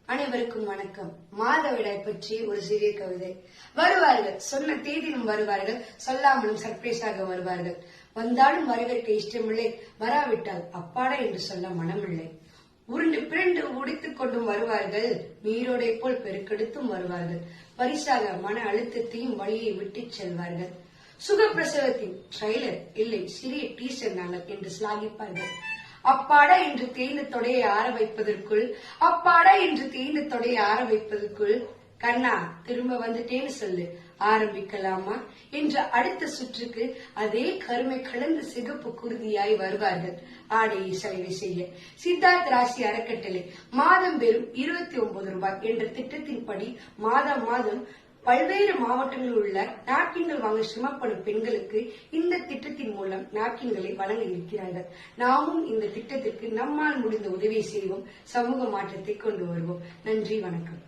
அனைவருக்கும் வணக்கம். மாதவிடாய் பற்றி ஒரு சிறிய கவிதை. வருவார்கள், சொன்ன தேதியிலும் வருவார்கள், சொல்லாமலும் சர்ப்ரைஸாக வருவார்கள். வந்தாலும் வரவேற்க இஷ்டமில்லை, வராவிட்டால் அப்பாடா என்று சொல்ல மனமில்லை. உருண்டு பிறண்டு உடித்துக் கொண்டும் வருவார்கள், நீரோடை போல் பெருக்கெடுத்தும் வருவார்கள். பரிசாக மன அழுத்தத்தையும் வழியை விட்டுச் செல்வார்கள். சுகப்பிரசவத்தின் ட்ரெய்லர் இல்லை, சிறிய டீசர் நாங்கள் என்று சிலாகிப்பார்கள். அப்பாடா என்று தேய்ந்த தொடையை ஆற வைப்பதற்குள் கண்ணா திரும்ப வந்துட்டேன்னு சொல்லு, ஆரம்பிக்கலாமா என்ற அடுத்த சுற்றுக்கு அதே கருமை கலந்த சிகப்பு குருதியாய் வருவார்கள் ஆடையை சலவை செய்ய. சித்தார்த் ராசி அறக்கட்டளை மாதம் வெறும் 29 ரூபாய் என்ற திட்டத்தின்படி மாதம் பல்வேறு மாவட்டங்களில் உள்ள நாப்கின்கள் வாங்க சிரமப்படும் பெண்களுக்கு இந்த திட்டத்தின் மூலம் நாப்கின்களை வழங்க இருக்கிறார்கள். நாமும் இந்த திட்டத்திற்கு நம்மால் முடிந்த உதவியை செய்வோம், சமூக மாற்றத்தை கொண்டு வருவோம். நன்றி, வணக்கம்.